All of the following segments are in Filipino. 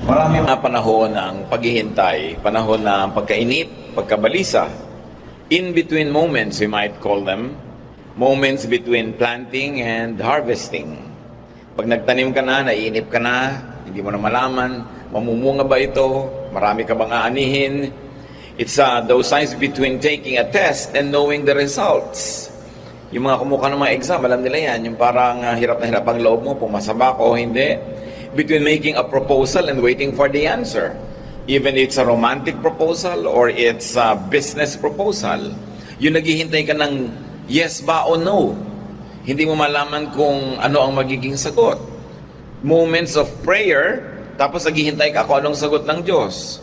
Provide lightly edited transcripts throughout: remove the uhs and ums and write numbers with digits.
Marami mga panahon ng paghihintay, panahon ng pagkainip, pagkabalisa. In between moments, we might call them, moments between planting and harvesting. Pag nagtanim ka na, naiinip ka na, hindi mo na malaman, mamumunga ba ito, marami ka bang aanihin. It's those signs between taking a test and knowing the results. Yung mga kumuha ng mga exam, alam nila yan, yung parang hirap na hirap ang loob mo, pumasa ba ako o hindi. Between making a proposal and waiting for the answer. Even it's a romantic proposal or it's a business proposal. Yung naghihintay ka ng yes ba o no. Hindi mo malaman kung ano ang magiging sagot. Moments of prayer, tapos naghihintay ka kung anong sagot ng Diyos.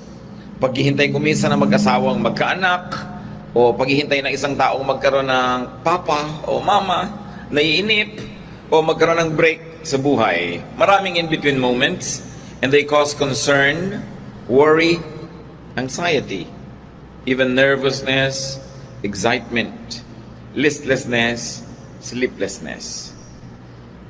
Paghihintay ko minsan ng mag-asawang magkaanak, o paghihintay ng isang taong magkaroon ng papa o mama, naiinip, o magkaroon ng break sa buhay. Maraming in-between moments, and they cause concern, worry, anxiety, even nervousness, excitement, listlessness, sleeplessness.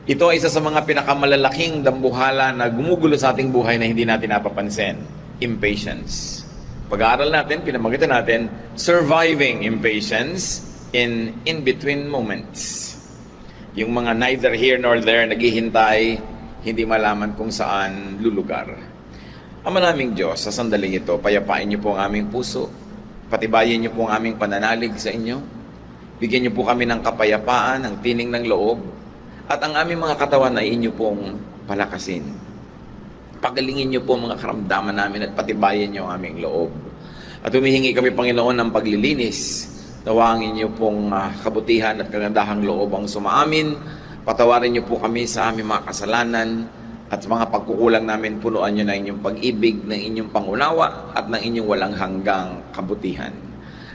Ito ay isa sa mga pinakamalalaking dambuhala na gumugulo sa ating buhay na hindi natin napapansin. Impatience. Pag-aaral natin, pinamagitan natin, surviving impatience in in-between moments. Yung mga neither here nor there, naghihintay, hindi malaman kung saan lulugar. Ama naming Diyos, sa sandaling ito, payapain niyo po ang aming puso, patibayin niyo po ang aming pananalig sa inyo, bigyan niyo po kami ng kapayapaan, ng tining ng loob, at ang aming mga katawan ay inyo pong palakasin. Pagalingin niyo po mga karamdaman namin at patibayin niyo ang aming loob. At humihingi kami, Panginoon, ng paglilinis. Nawangin niyo pong kabutihan at kagandahang loob ang sumaamin. Patawarin niyo po kami sa aming mga kasalanan at mga pagkukulang namin. Punuan niyo na inyong pag-ibig, ng inyong pangunawa at ng inyong walang hanggang kabutihan.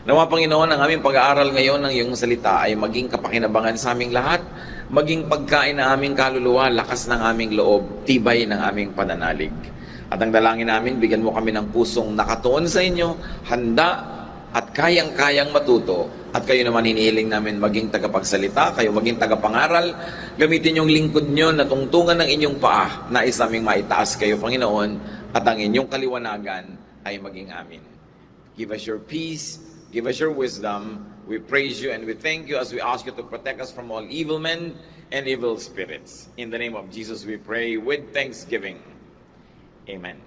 Nawa, Panginoon, ang aming pag-aaral ngayon ng iyong salita ay maging kapakinabangan sa aming lahat, maging pagkain ng aming kaluluwa, lakas ng aming loob, tibay ng aming pananalig. At ang dalangin namin, bigyan mo kami ng pusong nakatuon sa inyo, handa at kayang-kayang matuto, at kayo naman hinihiling namin maging tagapagsalita, kayo maging tagapangaral, gamitin yung lingkod nyo na tungtungan ng inyong paa, na isaming maitaas kayo, Panginoon, at ang inyong kaliwanagan ay maging amin. Give us your peace, give us your wisdom, we praise you and we thank you as we ask you to protect us from all evil men and evil spirits. In the name of Jesus we pray with thanksgiving. Amen.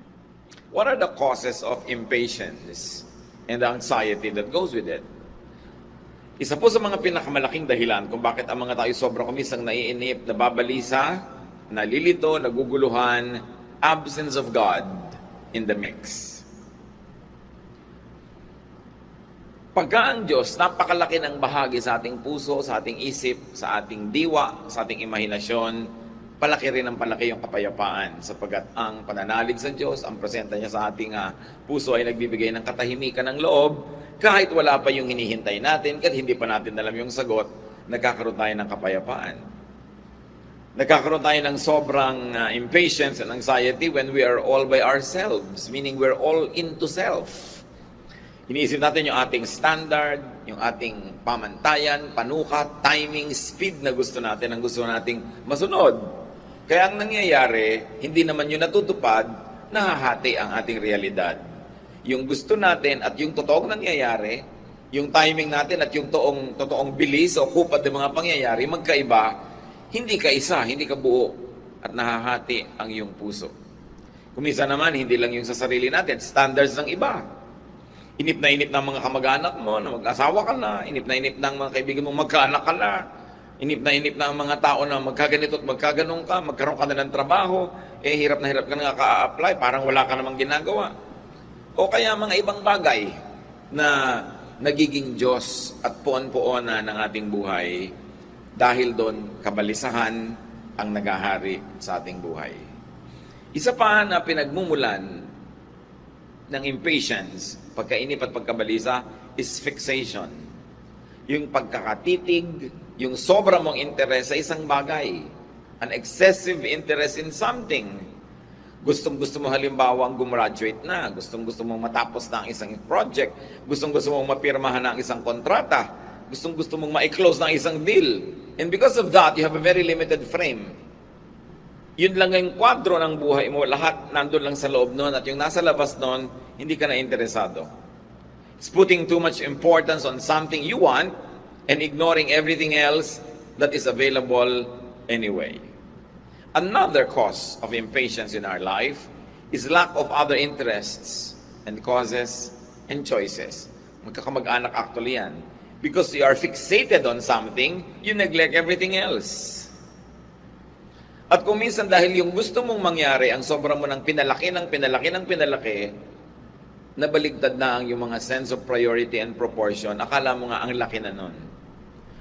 What are the causes of impatience and the anxiety that goes with it? Isa po sa mga pinakamalaking dahilan kung bakit ang mga tao sobrang kumisang naiinip, nababalisa, nalilito, naguguluhan, absence of God in the mix. Pagka ang Diyos, napakalaki ng bahagi sa ating puso, sa ating isip, sa ating diwa, sa ating imahinasyon, palaki rin ang palaki yung kapayapaan sapagkat ang pananalig sa Diyos, ang presenta niya sa ating puso ay nagbibigay ng katahimikan ng loob kahit wala pa yung hinihintay natin, kahit hindi pa natin alam yung sagot, nagkakaroon tayo ng kapayapaan. Nagkakaroon tayo ng sobrang impatience and anxiety when we are all by ourselves, meaning we're all into self. Iniisip natin yung ating standard, yung ating pamantayan, panukat, timing, speed na gusto natin, ang gusto nating masunod. Kaya ang nangyayari, hindi naman yun natutupad, nahahati ang ating realidad. Yung gusto natin at yung totoong nangyayari, yung timing natin at yung totoong bilis o kupad ng mga pangyayari, magkaiba, hindi ka isa, hindi ka buo, at nahahati ang iyong puso. Kumisa naman, hindi lang yung sa sarili natin, standards ng iba. Inip na inip ng mga kamag-anak mo na mag-asawa ka na, inip na inip ng mga kaibigan mo magkaanak ka na, inip na inip ng mga tao na magkaganito at magkaganong ka, magkaroon ka na ng trabaho, hirap na hirap ka na ka-apply, parang wala ka namang ginagawa. O kaya mga ibang bagay na nagiging Diyos at puon-puona ng ating buhay dahil doon kabalisahan ang nagahari sa ating buhay. Isa pa na pinagmumulan ng impatience, pagkainip at pagkabalisa, is fixation. Yung pagkakatitig, yung sobra mong interest sa isang bagay. An excessive interest in something. Gustong-gusto mo halimbawang gumraduate na, gustong-gusto mong matapos na ang isang project, gustong-gusto mong mapirmahan na ang isang kontrata, gustong-gusto mong ma-close na ang isang deal. And because of that, you have a very limited frame. Yun lang yung kwadro ng buhay mo, lahat nandun lang sa loob nun, at yung nasa labas nun, hindi ka na interesado. It's putting too much importance on something you want and ignoring everything else that is available anyway. Another cause of impatience in our life is lack of other interests and causes and choices. Magkakamag-anak actually yan. Because you are fixated on something, you neglect everything else. At kung minsan dahil yung gusto mong mangyari, ang sobra mo ng pinalaki, nabaligtad na ang yung mga sense of priority and proportion, akala mo nga ang laki na nun.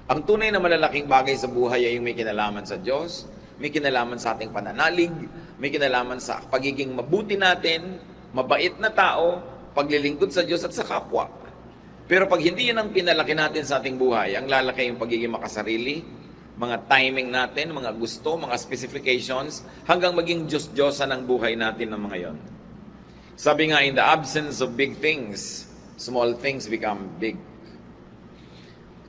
Ang tunay na malalaking bagay sa buhay ay yung may kinalaman sa Diyos, may kinalaman sa ating pananalig, may kinalaman sa pagiging mabuti natin, mabait na tao, paglilingkod sa Diyos at sa kapwa. Pero pag hindi yun ang pinalaki natin sa ating buhay, ang lalaki yung pagiging makasarili, mga timing natin, mga gusto, mga specifications, hanggang maging Diyos-Diyosan ang buhay natin ng mga yon. Sabi nga, in the absence of big things, small things become big.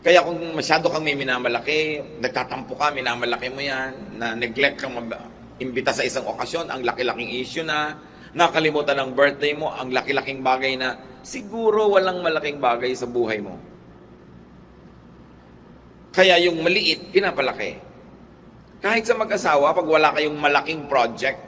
Kaya kung masyado kang may minamalaki, nagtatampo ka, minamalaki mo yan, na neglect kang imbita sa isang okasyon, ang laki-laking issue na, nakalimutan ng birthday mo, ang laki-laking bagay na, siguro walang malaking bagay sa buhay mo. Kaya yung maliit, pinapalaki. Kahit sa mag-asawa, pag wala kayong malaking project,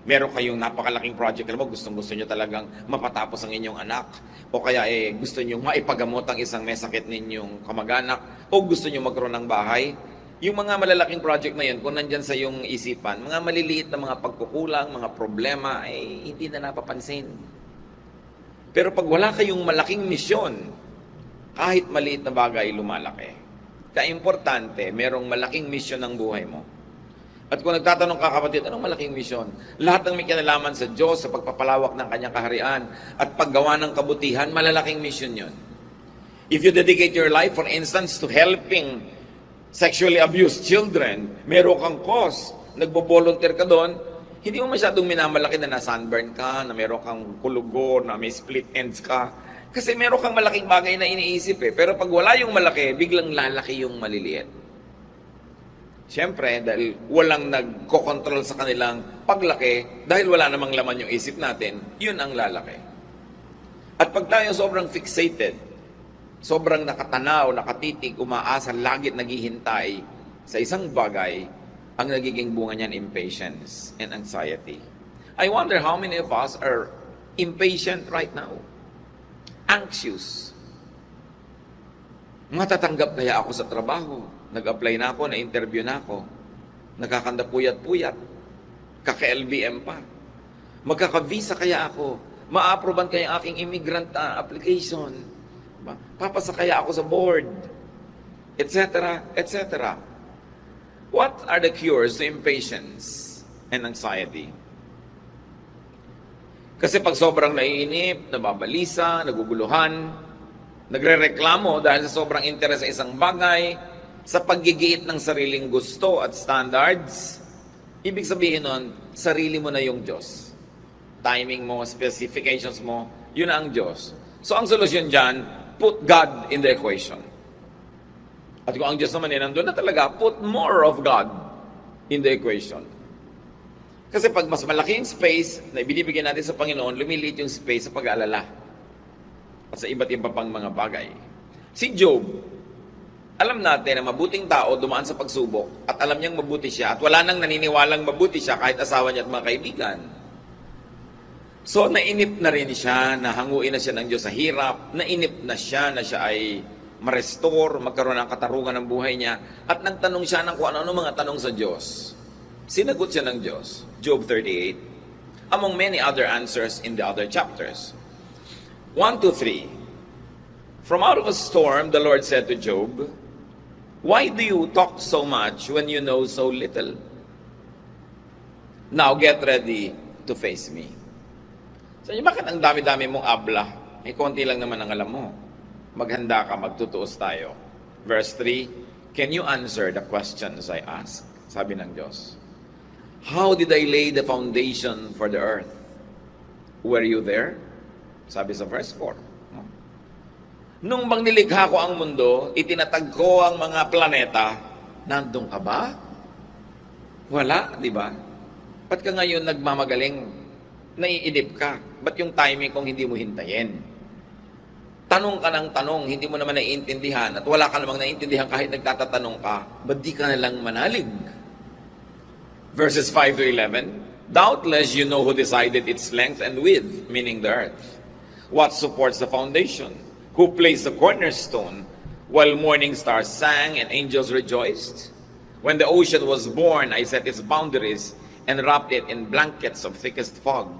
meron kayong napakalaking project, alam mo, gustong-gusto nyo talagang mapatapos ang inyong anak, o kaya gusto nyo maipagamot ang isang may sakit ninyong kamag-anak, o gusto nyo magkaroon ng bahay, yung mga malalaking project na yun, kung nandyan sa iyong isipan, mga maliliit na mga pagkukulang, mga problema, hindi na napapansin. Pero pag wala kayong malaking misyon, kahit maliit na bagay, lumalaki. Kaya importante, merong malaking misyon ng buhay mo. At kung nagtatanong ka, kapatid, anong malaking misyon? Lahat ng may kinalaman sa Diyos, sa pagpapalawak ng kanyang kaharian, at paggawa ng kabutihan, malalaking misyon yun. If you dedicate your life, for instance, to helping sexually abused children, meron kang cause, nagbo-volunteer ka doon, hindi mo masyadong minamalaki na na-sunburn ka, na meron kang kulugo, na may split ends ka. Kasi meron kang malaking bagay na iniisip Pero pag wala yung malaki, biglang lalaki yung maliliit. Siyempre, dahil walang nagko-control sa kanilang paglaki, dahil wala namang laman yung isip natin, yun ang lalaki. At pag tayo sobrang fixated, sobrang nakatanaw, nakatitig, umaasa, lagit naghihintay sa isang bagay, ang nagiging bunga niyan, impatience and anxiety. I wonder how many of us are impatient right now? Anxious. Matatanggap kaya ako sa trabaho? Nag-apply na ako, na-interview na ako. Nakakanda puyat-puyat. Kaka-LBM pa. Magkaka-visa kaya ako? Ma-approvean kaya aking immigrant application? Papasa kaya ako sa board? Etc. etc. What are the cures to impatience and anxiety? Kasi pag sobrang naiinip, nababalisa, naguguluhan, nagrereklamo dahil sa sobrang interes sa isang bagay, sa paggigiit ng sariling gusto at standards, ibig sabihin nun, sarili mo na yung Diyos. Timing mo, specifications mo, yun na ang Diyos. So ang solusyon dyan, put God in the equation. At kung ang Diyos naman nandun na talaga, put more of God in the equation. Kasi pag mas malaki yung space na ibinibigyan natin sa Panginoon, lumiliit yung space sa pag-aalala at sa iba't iba pang mga bagay. Si Job, alam natin na mabuting tao dumaan sa pagsubok at alam niyang mabuti siya at wala nang naniniwalang mabuti siya kahit asawa niya at mga kaibigan. So nainip na rin siya, nahanguin na siya ng Diyos sa hirap, nainip na siya ay ma-restore, magkaroon ng katarungan ng buhay niya at nagtanong siya ng kung ano-ano mga tanong sa Diyos. Sinagot siya ng Diyos, Job 38, among many other answers in the other chapters. 1 to 3. From out of a storm, the Lord said to Job, why do you talk so much when you know so little? Now get ready to face me. So, bakit ang dami-dami mong abla? Konti lang naman ang alam mo. Maghanda ka, magtutuos tayo. Verse 3, can you answer the questions I ask? Sabi ng Diyos. How did I lay the foundation for the earth? Were you there? Sabi sa verse 4. Nung bang nilikha ko ang mundo, itinatag ko ang mga planeta, nandun ka ba? Wala, di ba? Ba't ka ngayon nagmamagaling? Naiinip ka. Ba't yung timing kung hindi mo hintayin? Tanong ka ng tanong, hindi mo naman naiintindihan at wala ka namang naiintindihan kahit nagtatatanong ka, ba't di ka nalang manalig? Verses 5 to 11, doubtless you know who decided its length and width, meaning the earth. What supports the foundation? Who placed the cornerstone? While morning stars sang and angels rejoiced? When the ocean was born, I set its boundaries and wrapped it in blankets of thickest fog.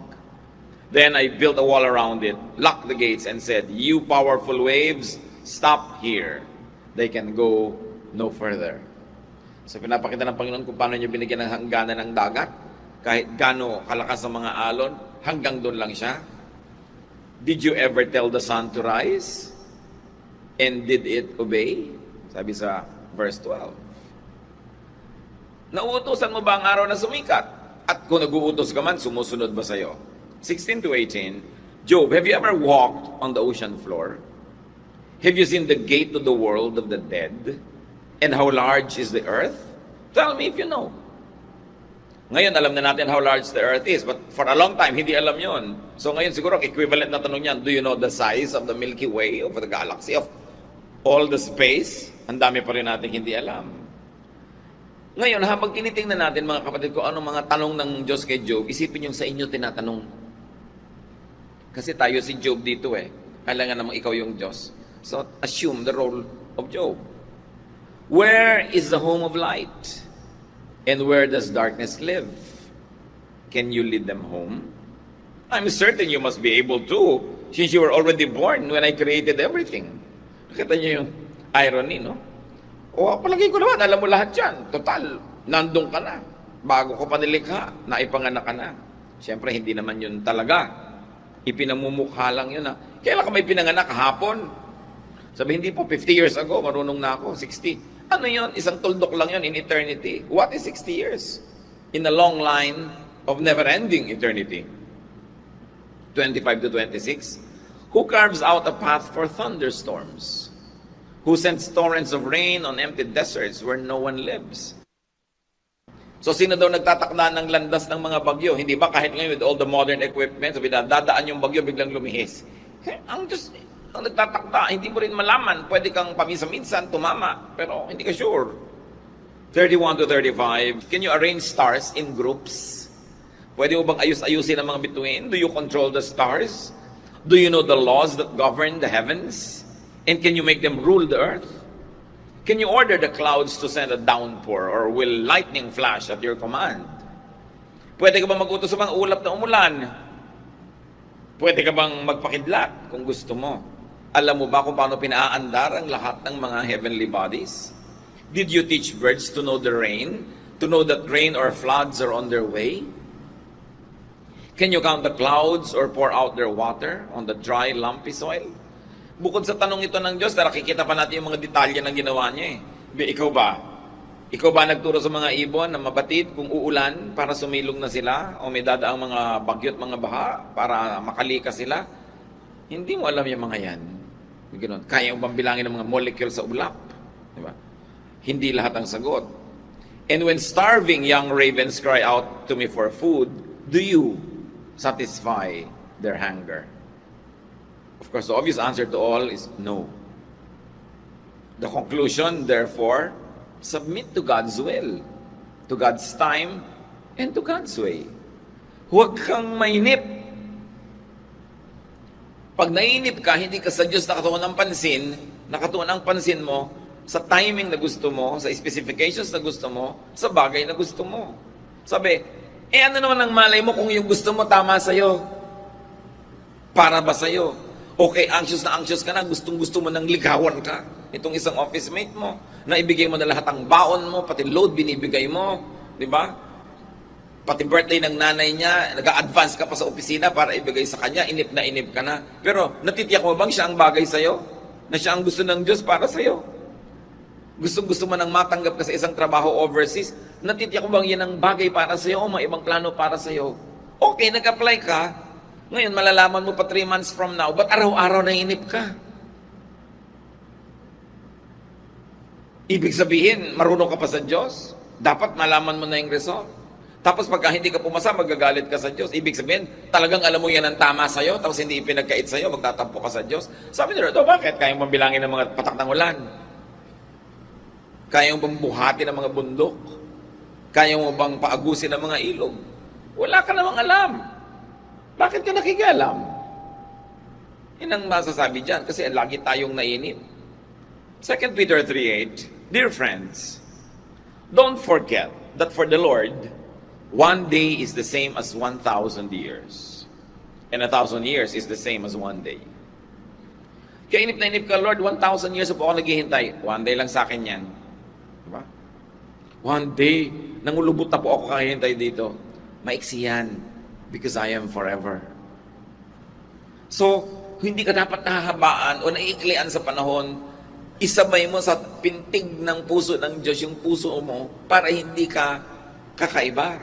Then I built a wall around it, locked the gates, and said, you powerful waves, stop here. They can go no further. So pinapakita ng Panginoon kung paano niya binigyan ng hangganan ng dagat. Kahit gaano kalakas ang mga alon, hanggang doon lang siya. Did you ever tell the sun to rise? And did it obey? Sabi sa verse 12. Nauutosan mo ba ang araw na sumikat? At kung nag-uutos ka man, sumusunod ba sa'yo? 16 to 18, Job, have you ever walked on the ocean floor? Have you seen the gate to the world of the dead? And how large is the earth? Tell me if you know. Ngayon, alam na natin how large the earth is, but for a long time, hindi alam yon. So ngayon, siguro, equivalent na tanong yan, do you know the size of the Milky Way, of the galaxy, of all the space? Ang dami pa rin natin hindi alam. Ngayon, habang tinitingnan natin, mga kapatid ko, anong mga tanong ng Diyos kay Job, isipin yung sa inyo tinatanong. Kasi tayo si Job dito Kailangan namang ikaw yung Diyos. So, assume the role of Job. Where is the home of light? And where does darkness live? Can you lead them home? I'm certain you must be able to, since you were already born when I created everything. Nakita niyo yung irony, no? O, palagay ko naman, alam mo lahat yan. Total, nandun ka na. Bago ko pa nilikha, naipanganak ka na. Siyempre, hindi naman yun talaga. Ipinamumukha lang yun. Kailan ka may pinanganak? Hapon? Sabi, hindi po, 50 years ago, marunong na ako, 60. Ano yun? Isang tuldok lang yun in eternity. What is 60 years? In a long line of never-ending eternity. 25 to 26. Who carves out a path for thunderstorms? Who sends torrents of rain on empty deserts where no one lives? So, sino daw nagtatakda ng landas ng mga bagyo? Hindi ba kahit ngayon with all the modern equipment, sabi na, dadaan yung bagyo, biglang lumihis. Ang Diyos, ang nagtatakda, hindi mo rin malaman. Pwede kang paminsan-minsan tumama, pero hindi ka sure. 31 to 35, can you arrange stars in groups? Pwede mo bang ayus-ayusin ang mga bituin? Do you control the stars? Do you know the laws that govern the heavens? And can you make them rule the earth? Can you order the clouds to send a downpour, or will lightning flash at your command? Pwede ka bang mag-utos sa mga ulap na umulan? Pwede ka bang magpakidlat kung gusto mo? Alam mo ba kung paano pinaaandar ang lahat ng mga heavenly bodies? Did you teach birds to know the rain? To know that rain or floods are on their way? Can you count the clouds or pour out their water on the dry, lumpy soil? Bukod sa tanong ito ng Diyos, nakikita pa natin yung mga detalye ng ginawa niya Ikaw ba? Ikaw ba nagturo sa mga ibon na mabatid kung uulan para sumilong na sila? O may dadaang mga bagyo at mga baha para makalika sila? Hindi mo alam yung mga yan. Ganoon. Kaya mo bang bilangin ang mga molecule sa ulap? Diba? Hindi lahat ang sagot. And when starving young ravens cry out to me for food, do you satisfy their hunger? Of course, the obvious answer to all is no. The conclusion, therefore, submit to God's will, to God's time, and to God's way. Huwag kang mainip. Pag nainip ka, hindi ka sa Diyos nakatuon ng pansin, nakatuon ang pansin mo sa timing na gusto mo, sa specifications na gusto mo, sa bagay na gusto mo. Sabi, ano naman ang malay mo kung yung gusto mo tama sa'yo? Para ba sa'yo? Okay, anxious ka na, gustong-gusto mo nang ligawan ka. Itong isang office mate mo, na ibigay mo na lahat ang baon mo, pati load binibigay mo, di ba? Pati birthday ng nanay niya, nag-a-advance ka pa sa opisina para ibigay sa kanya, inip ka na. Pero natitiyak mo bang siya ang bagay sa'yo? Na siya ang gusto ng Diyos para sa'yo? Gusto mo nang matanggap ka sa isang trabaho overseas, natitiyak mo bang yan ang bagay para sa'yo o may ibang plano para sa'yo? Okay, nag-apply ka. Ngayon, malalaman mo pa 3 months from now, ba't araw-araw na inip ka? Ibig sabihin, marunong ka pa sa Diyos? Dapat malaman mo na yung result. Tapos pagka hindi ka pumasa, magagalit ka sa Diyos. Ibig sabihin, talagang alam mo yan ang tama sa'yo, tapos hindi ipinagkait sa'yo, magtatampo ka sa Diyos. Sabi ni Lord, bakit? Kaya mo bilangin ng mga patak ng ulan? Kaya mo bang buhati ng mga bundok? Kaya mo bang paagusin ng mga ilog? Wala ka namang alam. Bakit ka nakikialam? Yan ang masasabi dyan, kasi lagi tayong nainip. 2 Peter 3:8, Dear friends, don't forget that for the Lord, one day is the same as 1,000 years. And 1,000 years is the same as one day. Kaya inip na inip ka, Lord, 1,000 years po ako naghihintay. One day lang sa akin yan. Diba? One day, nangulubot na po ako kakihintay dito. Maiksi yan. Because I am forever. So, hindi ka dapat nahahabaan o naiiklian sa panahon. Isabay mo sa pintig ng puso ng Diyos yung puso mo para hindi ka kakaiba.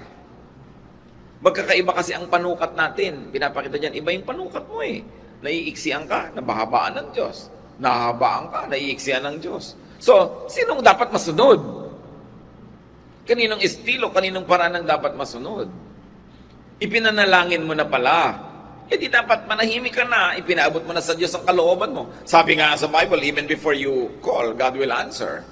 Magkakaiba kasi ang panukat natin. Pinapakita dyan, iba yung panukat mo eh. Naiiksian ka, nabahabaan ng Diyos. Nahahabaan ka, naiiksian ng Diyos. So, sinong dapat masunod? Kaninong estilo, kaninong paraan ang dapat masunod? Ipinanalangin mo na pala. Eh di dapat manahimik ka na, ipinaabot mo na sa Diyos ang kalooban mo. Sabi nga sa Bible, even before you call, God will answer.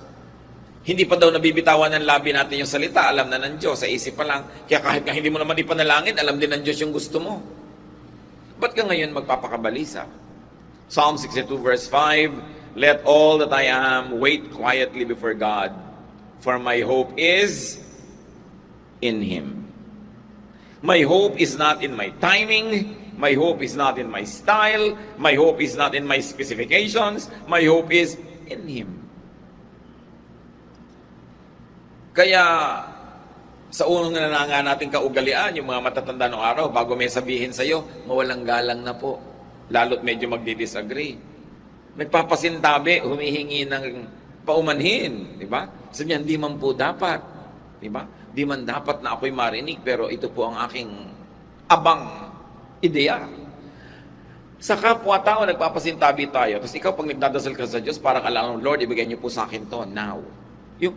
Hindi pa daw nabibitawan ng labi natin yung salita, alam na ng Diyos, sa isip pa lang. Kaya kahit nga hindi mo naman ipanalangin, alam din ng Diyos yung gusto mo. Ba't ka ngayon magpapakabalisa? Psalm 62 verse 5, Let all that I am wait quietly before God, for my hope is in Him. My hope is not in my timing, my hope is not in my style, my hope is not in my specifications, my hope is in Him. Kaya, sa unang nananga nating kaugalian, yung mga matatanda ng araw, bago may sabihin sa'yo, mawalang galang na po. Lalo't medyo magdi-disagree. Nagpapasintabi, humihingi ng paumanhin. Diba? Sabi niya, hindi man po dapat. Diba? Di man dapat na ako'y marinig, pero ito po ang aking abang ideya. Sa kapwa-tao, nagpapasintabi tayo. Tapos ikaw, pag nagdadasal ka sa Diyos, parang alam, Lord, ibigay niyo po sa akin to now. Yung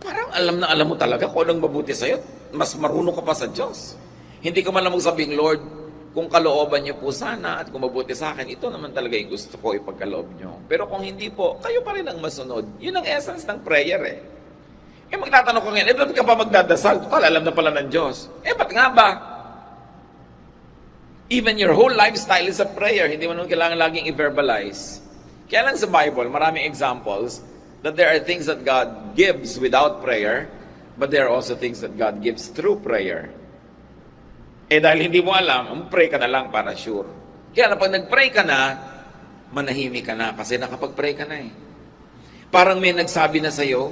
parang alam na alam mo talaga kung anong mabuti sa'yo. Mas marunong ka pa sa Diyos. Hindi ka man lang magsabing, Lord, kung kalooban niyo po sana at kung mabuti sa akin, ito naman talaga yung gusto ko ipagkaloob niyo. Pero kung hindi po, kayo pa rin ang masunod. Yun ang essence ng prayer eh. Eh magtatanong ko ngayon, ba't ka pa magdadasal? Total, alam na pala ng Diyos. Ba't nga ba? Even your whole lifestyle is a prayer. Hindi mo naman kailangan laging i-verbalize. Kaya lang sa Bible, maraming examples that there are things that God gives without prayer, but there are also things that God gives through prayer. Eh dahil hindi mo alam, pray ka na lang para sure. Kaya na pag nag-pray ka na, manahimik ka na kasi nakapag-pray ka na eh. Parang may nagsabi na sa'yo,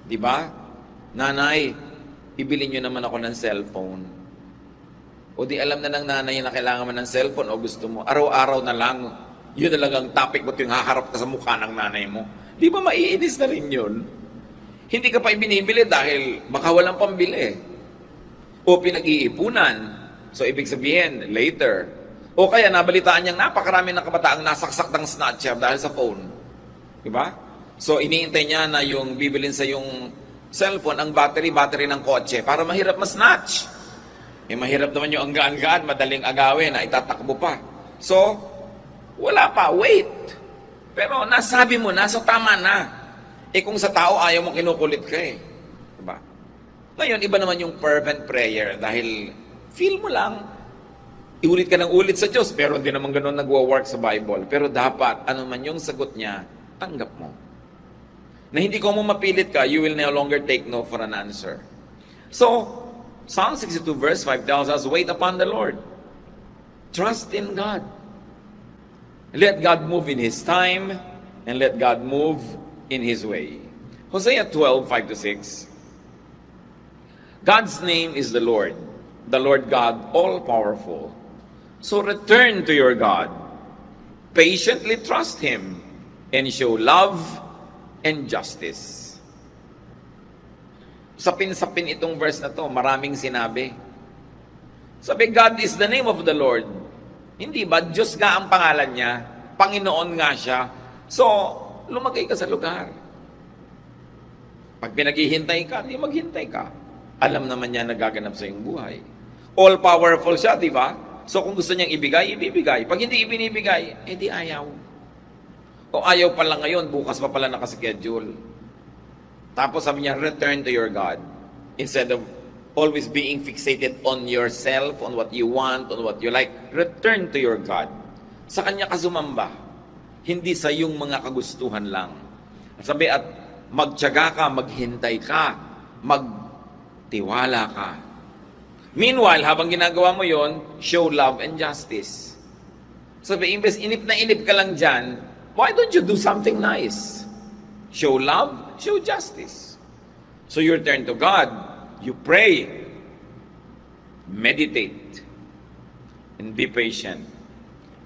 di ba? Nanay, ibili nyo naman ako ng cellphone. O di alam na ng nanay na kailangan mo ng cellphone o gusto mo. Araw-araw na lang, yun na lang ang topic mo yung haharap ka sa mukha ng nanay mo. Di ba maiinis na rin yun? Hindi ka pa ibinibili dahil baka walang pambili. O pinag-iipunan. So, ibig sabihin, later. O kaya nabalitaan niyang napakarami ng kabataang nasaksak ng snatcher dahil sa phone. Di ba? So, iniintay niya na yung bibilin sa yung cellphone, ang battery ng kotse para mahirap ma-snatch. Eh, mahirap naman yung anggaan-gaan, madaling agawin na itatakbo pa. So, wala pa, wait. Pero nasabi mo na, so tama na. Eh kung sa tao ayaw mo kinukulit ka eh. Diba? Ngayon, iba naman yung fervent prayer dahil feel mo lang, iulit ka ng ulit sa Diyos, pero hindi naman ganun nagwa-work sa Bible. Pero dapat, ano man yung sagot niya, tanggap mo. Na hindi ko mo mapilit ka, you will no longer take no for an answer. So, Psalm 62 verse 5 tells us, wait upon the Lord. Trust in God. Let God move in His time, and let God move in His way. Hosea 12, 5-6. God's name is the Lord God, all-powerful. So return to your God. Patiently trust Him, and show love and justice. Sapin-sapin itong verse na to, maraming sinabi. Sabi, God is the name of the Lord. Hindi ba? Diyos nga ang pangalan niya. Panginoon nga siya. So, lumagay ka sa lugar. Pag pinaghihintay ka, hindi maghintay ka. Alam naman niya nagaganap sa iyong buhay. All-powerful siya, di ba? So kung gusto niyang ibigay, ibibigay. Pag hindi ibinibigay, edi ayaw. O ayaw pala ngayon, bukas pa pala nakaschedule. Tapos sabi niya, return to your God. Instead of always being fixated on yourself, on what you want, on what you like, return to your God. Sa Kanya ka sumamba. Hindi sa iyong mga kagustuhan lang. At sabi, at magtiyaga ka, maghintay ka, magtiwala ka. Meanwhile, habang ginagawa mo yon, show love and justice. Sabi, imbes inip na inip ka lang dyan, why don't you do something nice? Show love, show justice. So you turn to God, you pray, meditate, and be patient.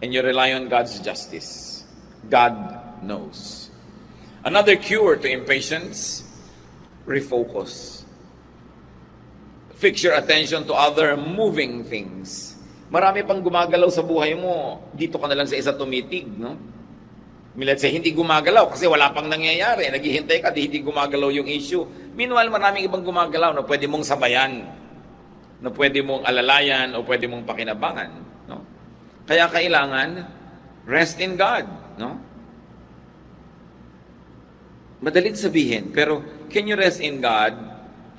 And you rely on God's justice. God knows. Another cure to impatience, refocus. Fix your attention to other moving things. Marami pang gumagalaw sa buhay mo, dito ka na lang sa isa tumitig, no? Let's say, hindi gumagalaw kasi wala pang nangyayari. Naghihintay ka, hindi gumagalaw yung issue. Meanwhile, maraming ibang gumagalaw na pwede mong sabayan, na pwede mong alalayan, o pwede mong pakinabangan. No? Kaya kailangan, rest in God. No? Madaling sabihin, pero can you rest in God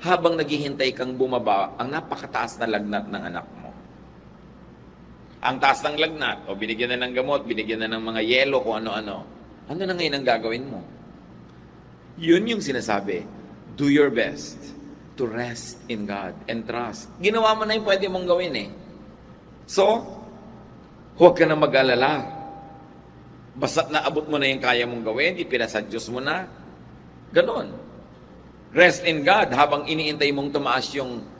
habang naghihintay kang bumaba ang napakataas na lagnat ng anak mo? Ang taas ng lagnat, o binigyan na ng gamot, binigyan na ng mga yelo, kung ano-ano. Ano na ngayon ang gagawin mo? Yun yung sinasabi. Do your best to rest in God and trust. Ginawa mo na yung pwede mong gawin eh. So, huwag ka na mag-alala. Basta't naabot mo na yung kaya mong gawin, ipinasa Diyos mo na. Ganon. Rest in God habang iniintay mong tumaas yung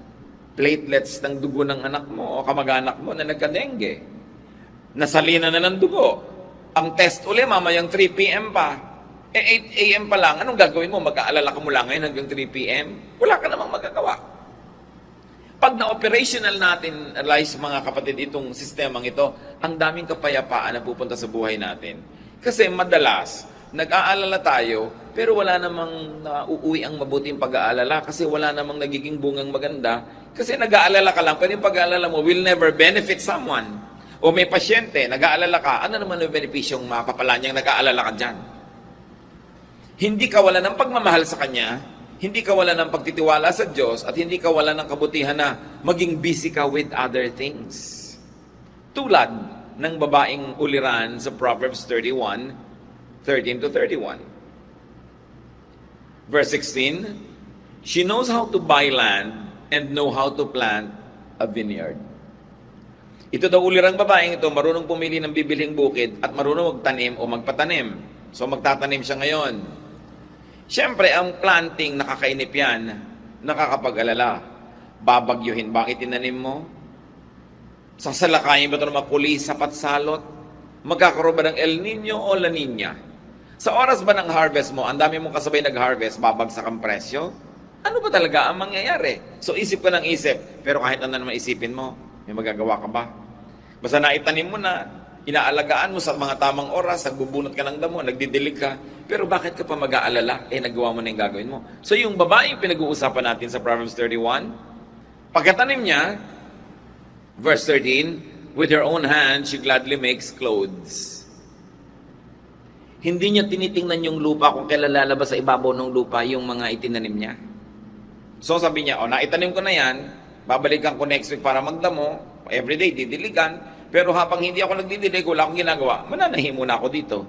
platelets ng dugo ng anak mo o kamag-anak mo na nagka-dengue. Nasalina na ng dugo. Ang test uli, mamayang 3 p.m. pa. 8 a.m. pa lang. Anong gagawin mo? Mag-aalala ka mula ngayon hanggang 3 p.m.? Wala ka namang magagawa. Pag na-operational natin, mga kapatid, itong sistemang ito, ang daming kapayapaan na pupunta sa buhay natin. Kasi madalas, nag-aalala tayo, pero wala namang uuwi ang mabuting pag-aalala kasi wala namang nagiging bungang maganda. Kasi nag-aalala ka lang, pero yung pag-aalala mo will never benefit someone. O may pasyente, nag-aalala ka, ano naman yung benepisyong mapapala niyang nag-aalala ka dyan? Hindi ka wala ng pagmamahal sa Kanya, hindi ka wala ng pagtitiwala sa Diyos, at hindi ka wala ng kabutihan na maging busy ka with other things. Tulad ng babaeng uliran sa Proverbs 31, 13 to 31. Verse 16, she knows how to buy land and know how to plant a vineyard. Ito daw ulirang babaeng ito, marunong pumili ng bibilhing bukid at marunong magtanim o magpatanim. So magtatanim siya ngayon. Siyempre, ang planting, nakakainip yan, nakakapag-alala. Babagyuhin, bakit tinanim mo? Sasalakayin ba ito ng makuli, sapat salot? Magkakaroon ba ng El Nino o La Nina? Sa oras ba ng harvest mo, ang dami mong kasabay nag-harvest, babagsak ang presyo? Ano ba talaga ang mangyayari? So isip ka ng isip, pero kahit ano naman isipin mo, may magagawa ka ba? Basta naitanim mo na, inaalagaan mo sa mga tamang oras, nagbubunot ka ng damo, nagdidilig ka, pero bakit ka pa mag-aalala? Nagawa mo na yung gagawin mo. So yung babaeng pinag-uusapan natin sa Proverbs 31, pagkatanim niya, verse 13, with her own hand, she gladly makes clothes. Hindi niya tinitingnan yung lupa kung kailan lalabas sa ibabaw ng lupa yung mga itinanim niya. So sabi niya, naitanim ko na yan, babalikan ko next week para magdamo, everyday didiligan, pero habang hindi ako nagdidilig, wala akong ginagawa, mananahi muna ako dito.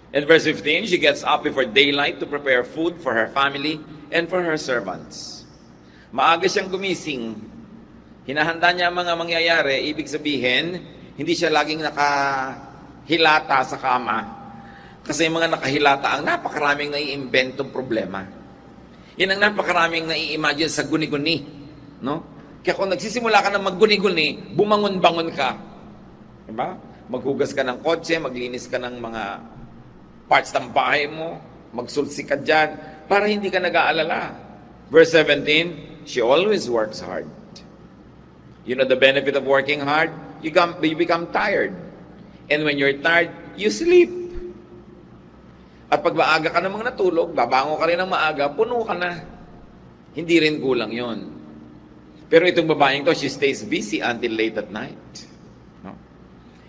In verse 15, she gets up before daylight to prepare food for her family and for her servants. Maaga siyang gumising. Hinahanda niya ang mga mangyayari, ibig sabihin, hindi siya laging nakahilata sa kama. Kasi yung mga nakahilata, ang napakaraming nai-inventong problema. Yan ang napakaraming nai-imagine sa guni-guni. No? Kaya kung nagsisimula ka na magguni-guni, bumangon-bangon ka. Diba? Maghugas ka ng kotse, maglinis ka ng mga parts ng bahay mo, magsulsi ka dyan, para hindi ka nag-aalala. Verse 17, she always works hard. You know the benefit of working hard? You become tired. And when you're tired, you sleep. At pag maaga ka namang natulog, babango ka rin ng maaga, puno ka na. Hindi rin kulang yon. Pero itong babaeng to, she stays busy until late at night. No?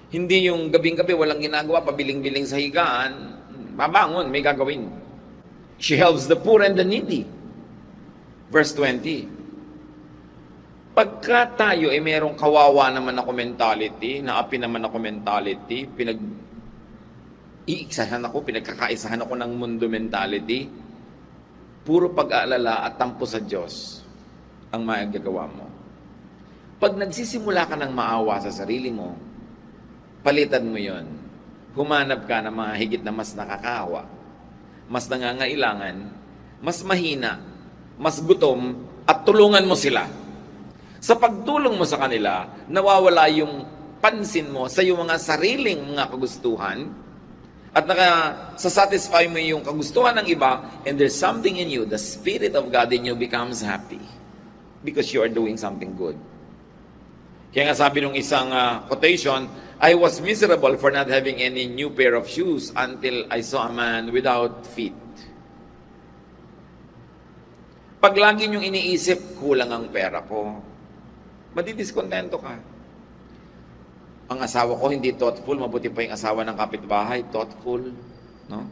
Hindi yung gabing-gabi, walang ginagawa, pabiling-biling sa higaan, babangon, may gagawin. She helps the poor and the needy. Verse 20. Pagka tayo ay merong kawawa naman ako mentality, naapi naman ako mentality, iiksahan ako, pinagkakaisahan ako ng mundo mentality, puro pag-aalala at tampo sa Diyos ang magagawa mo. Pag nagsisimula ka ng maawa sa sarili mo, palitan mo yon. Humanap ka ng mga higit na mas nakakawa, mas nangangailangan, mas mahina, mas gutom, at tulungan mo sila. Sa pagtulong mo sa kanila, nawawala yung pansin mo sa iyong mga sariling mga kagustuhan at satisfy mo yung kagustuhan ng iba, and there's something in you, the Spirit of God in you becomes happy because you are doing something good. Kaya nga sabi nung isang quotation, I was miserable for not having any new pair of shoes until I saw a man without feet. Pag lagi niyong iniisip, kulang ang pera ko, madidiscontento ka. Ang asawa ko hindi thoughtful, mabuti pa yung asawa ng kapitbahay, thoughtful. No?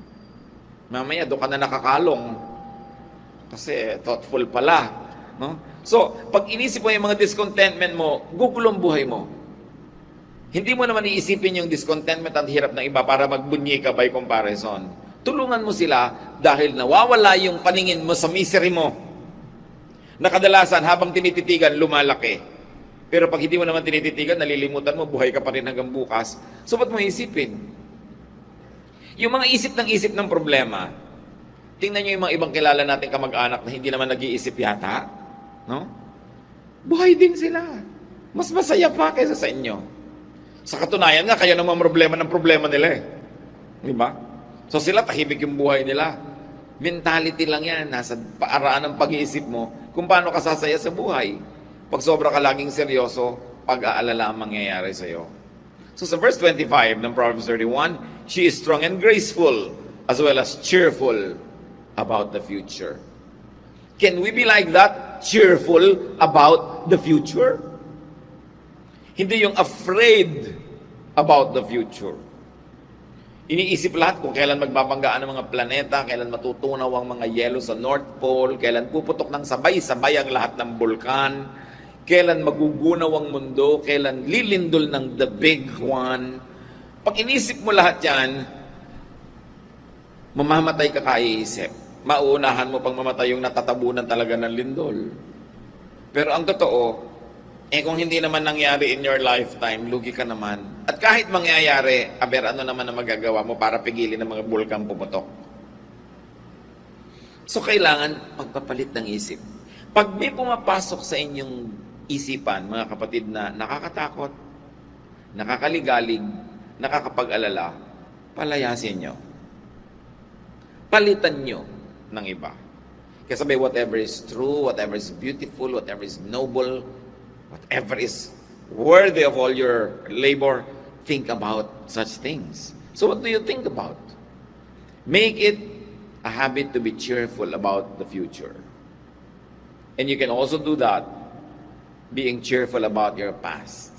Mamaya, doon ka na nakakalong. Kasi thoughtful pala. No? So, pag inisip mo yung mga discontentment mo, gugulong buhay mo. Hindi mo naman iisipin yung discontentment at hirap ng iba para magbunyi ka by comparison. Tulungan mo sila dahil nawawala yung paningin mo sa misery mo. Na kadalasan, habang tinititigan, lumalaki. Pero pag hindi mo naman tinititigan, nalilimutan mo, buhay ka pa rin hanggang bukas. So, ba't mo isipin? Yung mga isip ng problema, tingnan nyo yung mga ibang kilala natin kamag-anak na hindi naman nag-iisip yata. No? Buhay din sila. Mas masaya pa kaysa sa inyo. Sa katunayan nga, kaya naman problema ng problema nila eh. Di ba? So sila, tahimik yung buhay nila. Mentality lang yan. Nasa paaraan ng pag-iisip mo kung paano ka sasaya sa buhay. Pag sobra ka laging seryoso, pag-aalala ang mangyayari sa iyo. So sa verse 25 ng Proverbs 31, she is strong and graceful as well as cheerful about the future. Can we be like that? Cheerful about the future? Hindi yung afraid about the future. Iniisip lahat kung kailan magbabanggaan ang mga planeta, kailan matutunaw ang mga yelo sa North Pole, kailan puputok ng sabay-sabay ang lahat ng bulkan, kailan magugunaw ang mundo, kailan lilindol ng the big one. Pag inisip mo lahat yan, mamamatay ka kaiisip. Mauunahan mo pang mamatay yung natatabunan talaga ng lindol. Pero ang totoo, kung hindi naman nangyari in your lifetime, lugi ka naman. At kahit mangyayari, ano naman ang magagawa mo para pigilin ng mga bulkan pumutok. So kailangan magpapalit ng isip. Pag may pumapasok sa inyong isipan, mga kapatid, na nakakatakot, nakakaligalig, nakakapag-alala, palayasin nyo. Palitan nyo ng iba. Kaya sabi, whatever is true, whatever is beautiful, whatever is noble, whatever is worthy of all your labor, think about such things. So what do you think about? Make it a habit to be cheerful about the future. And you can also do that being cheerful about your past.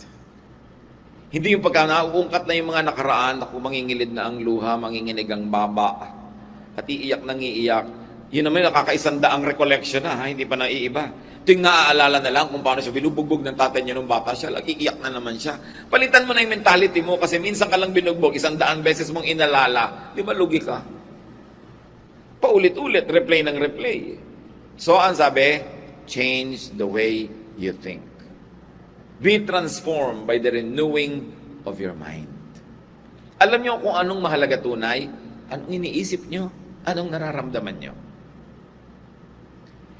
Hindi yung pagka nauungkat na yung mga nakaraan, ako mangingilid na ang luha, manginginig ang baba, at iiyak nang iiyak. Yun naman nakakaisandaang recollection na, hindi pa naiiba. Ito yung naaalala na lang kung paano siya binubugbog ng tatay niya nung bata siya, iiyak na naman siya. Palitan mo na yung mentality mo kasi minsan ka lang binugbog, 100 beses mong inalala. Di ba lugi ka? Paulit-ulit, replay ng replay. So ang sabi, change the way you think. Be transformed by the renewing of your mind. Alam niyo kung anong mahalaga tunay? Anong iniisip niyo? Anong nararamdaman niyo?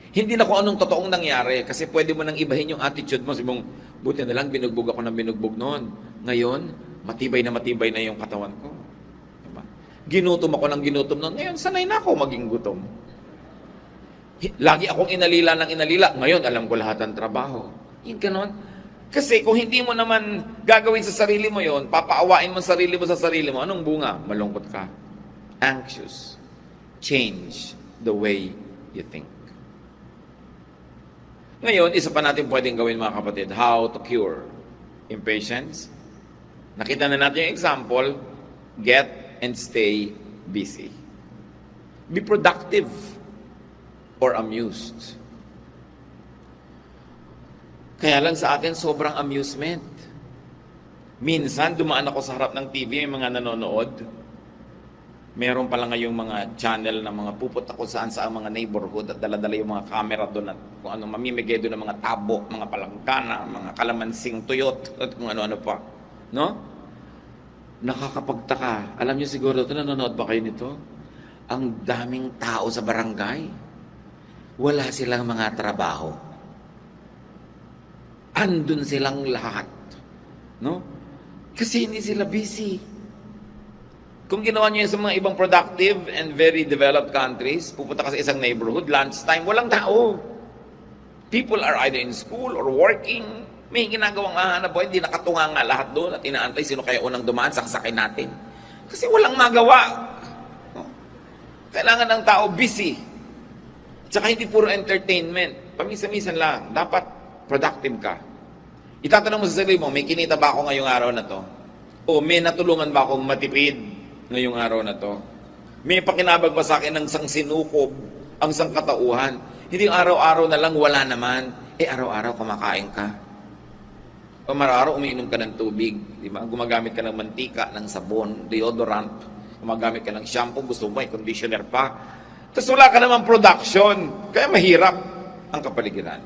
Hindi na kung anong totoong nangyari kasi pwede mo nang ibahin yung attitude mo. Sabi mong, buti na lang binugbog ako ng binugbog noon. Ngayon, matibay na yung katawan ko. Diba? Ginutom ako ng ginutom noon. Ngayon, sanay na ako maging gutom. Lagi akong inalila ng inalila. Ngayon, alam ko lahat ng trabaho. Yung ganon. Kasi kung hindi mo naman gagawin sa sarili mo yon, papaawain mo sarili mo sa sarili mo, anong bunga? Malungkot ka. Anxious. Change the way you think. Ngayon, isa pa natin pwedeng gawin mga kapatid, how to cure impatience. Nakita na natin yung example, get and stay busy. Be productive or amused. Kaya lang sa atin, sobrang amusement. Minsan, dumaan ako sa harap ng TV, yung mga nanonood. Meron pala ngayong mga channel na mga pupunta ko saan sa mga neighborhood at dala-dala yung mga camera doon at kung ano, mamimigay doon ng mga tabo, mga palangkana, mga kalamansing tuyot, at kung ano-ano pa. No? Nakakapagtaka. Alam niyo siguro ito, nanonood ba kayo nito? Ang daming tao sa barangay. Wala silang mga trabaho. Andun silang lahat. No? Kasi hindi sila busy. Kung ginawa niyo yan sa mga ibang productive and very developed countries, pupunta ka sa isang neighborhood, lunchtime, walang tao. People are either in school or working. May ginagawang hahanap buhay, hindi nakatunga nga lahat doon at inaantay sino kaya unang dumaan, saksakin natin. Kasi walang magawa. Kailangan ng tao busy. Tsaka hindi puro entertainment. Pamisa-misan lang. Dapat productive ka. Itatanong mo sa sarili mo, may kinita ba ako ngayong araw na to? O may natulungan ba akong matipid ngayong araw na to? May pakinabag ba sa akin ng sang sinukob, ang sang katauhan? Hindi yung araw-araw na lang wala naman. Araw-araw kumakain ka. O araw-araw umiinom ka ng tubig. Di ba? Gumagamit ka ng mantika, ng sabon, deodorant. Gumagamit ka ng shampoo, gusto mo may conditioner pa. Tapos wala ka naman production. Kaya mahirap ang kapaligiran.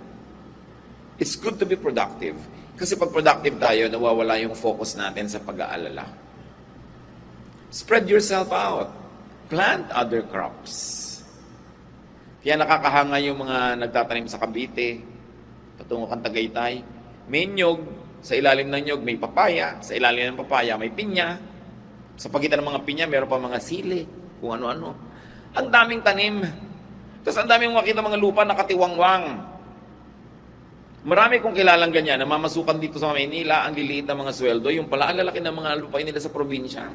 It's good to be productive. Kasi pag productive tayo, nawawala yung focus natin sa pag-aalala. Spread yourself out. Plant other crops. Kaya nakakahanga yung mga nagtatanim sa Cavite, patungo kang Tagaytay. May nyog, sa ilalim ng nyog may papaya, sa ilalim ng papaya may pinya. Sa pagitan ng mga pinya, meron pa mga sili, kung ano-ano. Ang daming tanim. Tapos ang daming makita mga lupa nakatiwangwang. Marami kong kilalang ganyan, na mamasukan dito sa Maynila, ang liliit na mga sweldo, yung pala, ang lalaki ng mga lupain nila sa probinsya.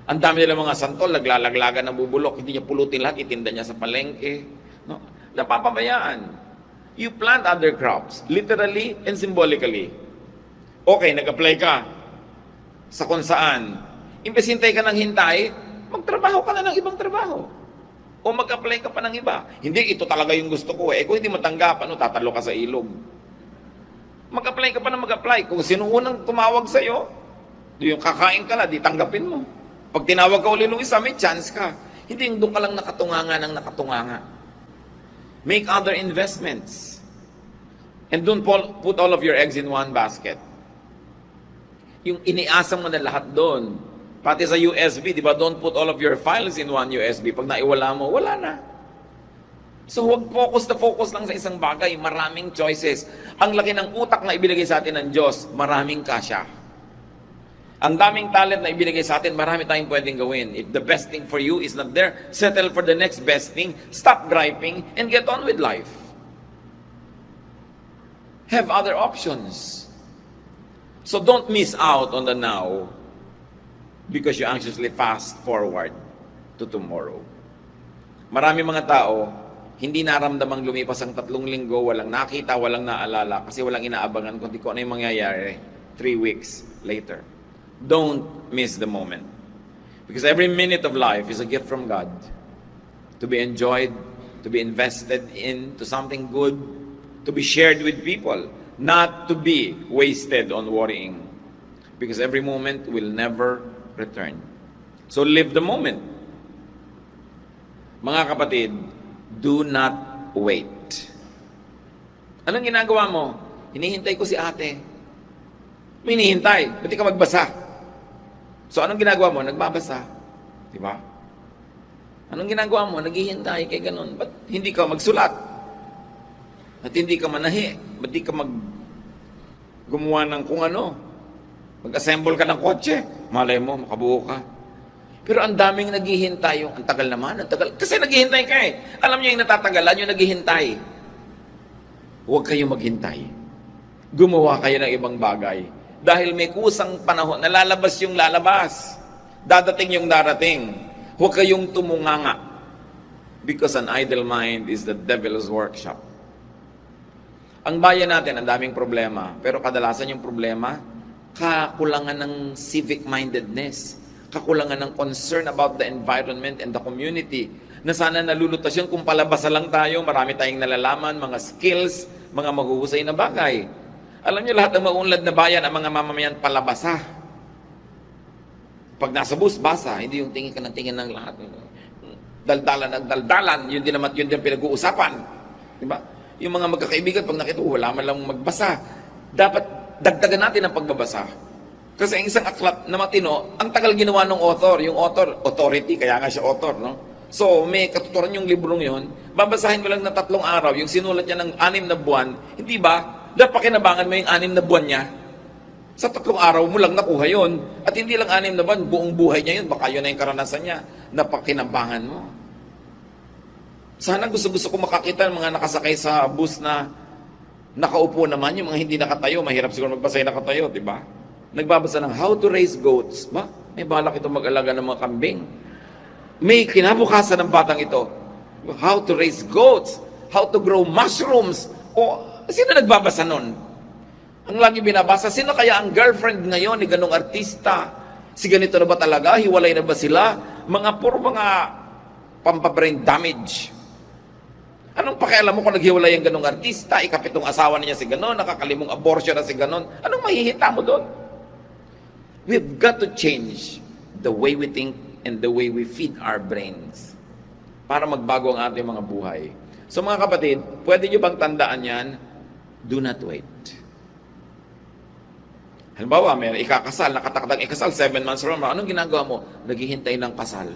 Ang dami nila mga santol, naglalaglagan ng bubulok, hindi niya pulutin lahat, itinda niya sa palengke. No? Napapabayaan. You plant other crops, literally and symbolically. Okay, nag-apply ka sa kung saan. Imbes hintay ka ng hintay, magtrabaho ka na ng ibang trabaho. O mag-apply ka pa ng iba. Hindi, ito talaga yung gusto ko eh. Kung hindi matanggap, tatalo ka sa ilog. Mag-apply ka pa na mag-apply. Kung sino unang tumawag sa'yo, yung kakain ka na, di tanggapin mo. Pag tinawag ka ulit ng isa, may chance ka. Hindi yung doon ka lang nakatunganga ng nakatunganga. Make other investments. And don't put all of your eggs in one basket. Yung iniasa mo na lahat doon, pati sa USB, di ba? Don't put all of your files in one USB. Pag naiwala mo, wala na. So huwag focus lang sa isang bagay. Maraming choices. Ang laki ng utak na ibinigay sa atin ng Diyos, maraming kasya. Ang daming talent na ibinigay sa atin, marami tayong pwedeng gawin. If the best thing for you is not there, settle for the next best thing, stop griping, and get on with life. Have other options. So don't miss out on the now because you anxiously fast forward to tomorrow. Marami mga tao, hindi naramdamang lumipas ang 3 linggo, walang nakita, walang naalala, kasi walang inaabangan kundi kung ano yung mangyayari 3 weeks later. Don't miss the moment. Because every minute of life is a gift from God to be enjoyed, to be invested into something good, to be shared with people, not to be wasted on worrying. Because every moment will never return. So live the moment. Mga kapatid, do not wait. Anong ginagawa mo? Hinihintay ko si ate. May hinihintay. Ba't di ka magbasa? So anong ginagawa mo? Nagbabasa. Di ba? Anong ginagawa mo? Naghihintay kay ganun. Ba't hindi ka magsulat? At hindi ka manahi? Ba't di ka gumawa ng kung ano? Mag-assemble ka ng kotse. Malay mo, makabuo ka. Pero ang daming naghihintay. Ang tagal naman, ang tagal. Kasi naghihintay ka eh. Alam niyo yung natatagalan, yung naghihintay. Huwag kayong maghintay. Gumawa kayo ng ibang bagay. Dahil may kusang panahon, nalalabas yung lalabas. Dadating yung darating. Huwag kayong tumunganga. Because an idle mind is the devil's workshop. Ang bayan natin, ang daming problema. Pero kadalasan yung problema, kakulangan ng civic mindedness, kakulangan ng concern about the environment and the community, na sana nalulutas yun kung palabasa lang tayo, marami tayong nalalaman, mga skills, mga mahuhusay na bagay. Alam niyo, lahat ng maunlad na bayan, ang mga mamamayan palabasa. Pag nasa bus, basa, hindi yung tingin ka ng tingin ng lahat. Daldalan ng daldalan, yun din naman, yun din pinag-uusapan. Diba? Yung mga magkakaibigan, pag nakita, wala man lang magbasa. Dapat dagdagan natin ang pagbabasa. Kasi ang isang aklat na matino, ang tagal ginawa ng author. Yung author, authority, kaya nga siya author, no? So, may katuturan yung librong yon, babasahin mo lang ng 3 araw, yung sinulat niya ng 6 na buwan, hindi ba? Napakinabangan mo yung 6 na buwan niya. Sa 3 araw mo lang nakuha yon. At hindi lang 6 na buwan, buong buhay niya yun. Baka yun na yung karanasan niya. Napakinabangan mo. Sana gusto-gusto ko makakita ng mga nakasakay sa bus na nakaupo naman, yung mga hindi nakatayo. Mahirap siguro magbasa yung nakatayo, di ba? Nagbabasa ng How to Raise Goats. Ba? May balak ito mag-alaga ng mga kambing. May kinabukasan ng batang ito. How to raise goats. How to grow mushrooms. O, sino nagbabasa nun? Ang lagi binabasa, sino kaya ang girlfriend ngayon ni ganong artista? Si ganito na ba talaga? Hiwalay na ba sila? Puro mga pampabrain damage. Anong pakialam mo kung naghiwalay ang ganong artista? Ikapitong asawa niya si ganon, nakakalimong abortion na si ganon. Anong mahihita mo doon? We've got to change the way we think and the way we feed our brains para magbago ang ating mga buhay. So mga kapatid, pwede nyo bang tandaan yan? Do not wait. Halimbawa, may ikakasal, nakatakdang ikasal, 7 months from now, anong ginagawa mo? Naghihintay ng kasal.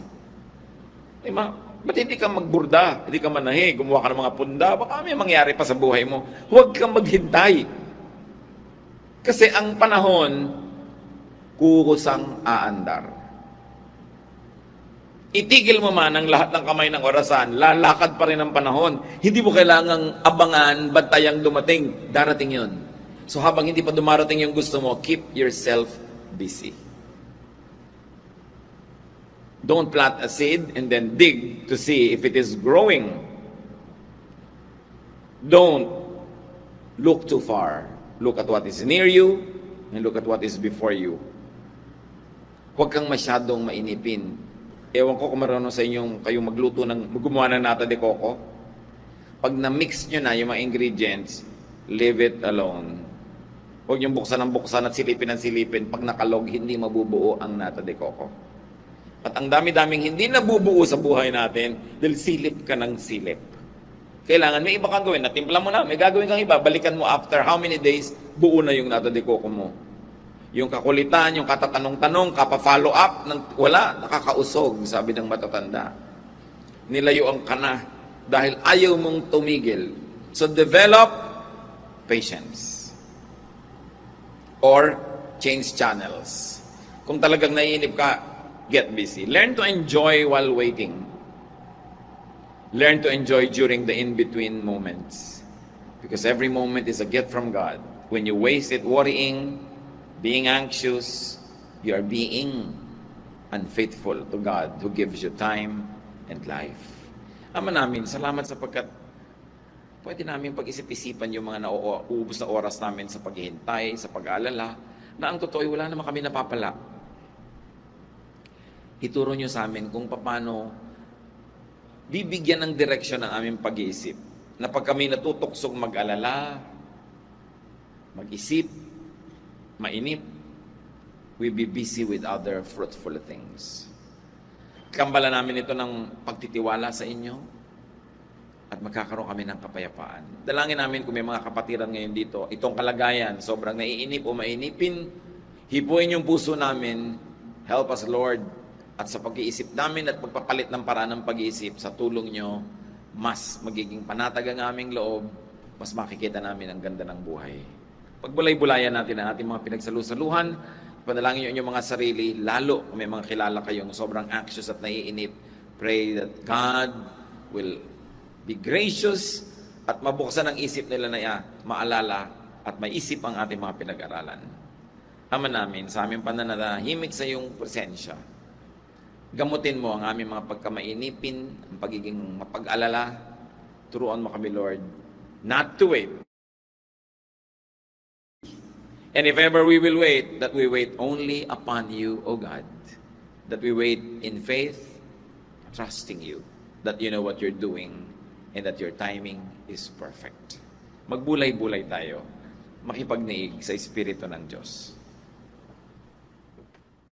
Diba? Ba't hindi ka magburda? Hindi ka manahi, gumawa ka ng mga punda, baka may mangyari pa sa buhay mo. Huwag kang maghintay. Kasi ang panahon, kusang aandar. Itigil mo man ang lahat ng kamay ng orasan, lalakad pa rin ang panahon. Hindi mo kailangang abangan, bantayang dumating. Darating yun. So habang hindi pa dumarating yung gusto mo, keep yourself busy. Don't plant a seed and then dig to see if it is growing. Don't look too far. Look at what is near you and look at what is before you. Huwag kang masyadong mainipin. Ewan ko kung marunong sa inyong kayong magluto gumawa ng nata de coco. Pag na-mix nyo na yung mga ingredients, leave it alone. Huwag nyo buksan ng buksan at silipin ng silipin. Pag nakalog, hindi mabubuo ang nata de coco. At ang dami-daming hindi nabubuo sa buhay natin dahil silip ka ng silip. Kailangan may iba kang gawin. Natimpla mo na, may gagawin kang iba. Balikan mo after how many days, buo na yung nata de coco mo. Yung kakulitan, yung katatanong-tanong, kapa-follow up, wala, nakakausog, sabi ng matatanda. Nilayuan ka na dahil ayaw mong tumigil. So develop patience. Or change channels. Kung talagang naiinip ka, get busy. Learn to enjoy while waiting. Learn to enjoy during the in-between moments. Because every moment is a gift from God. When you waste it worrying, being anxious, you are being unfaithful to God who gives you time and life. Ama namin, salamat sapagkat pwede namin pag-isip-isipan yung mga nauubos na oras namin sa paghihintay, sa pag-aalala, na ang totoo ay wala naman kami napapala. Ituro nyo sa amin kung paano bibigyan ng direksyon ng aming pag-iisip. Na pag kami natutuksong mag-alala, mag-isip, mainip, we be busy with other fruitful things. Kambala namin ito ng pagtitiwala sa inyo at magkakaroon kami ng kapayapaan. Dalangin namin kung may mga kapatiran ngayon dito, itong kalagayan, sobrang naiinip o mainipin, hipuin yung puso namin, help us Lord, at sa pag-iisip namin at pagpapalit ng paraan ng pag-iisip, sa tulong nyo, mas magiging panatag ang aming loob, mas makikita namin ang ganda ng buhay. Pagbulay-bulayan natin ang ating mga pinagsalusaluhan, panalangin nyo inyong mga sarili, lalo kung may mga kilala kayong sobrang anxious at naiinip, pray that God will be gracious at mabuksan ang isip nila na maalala at maisip ang ating mga pinag-aralan. Ama namin, sa aming pananahimik sa iyong presensya, gamutin mo ang aming mga pagkamainipin, ang pagiging mapag-alala, turuan mo kami, Lord, not to wait And if ever we will wait, that we wait only upon you, O God. That we wait in faith, trusting you, that you know what you're doing, and that your timing is perfect. Magbulay-bulay tayo, makipagniig sa Espiritu ng Diyos.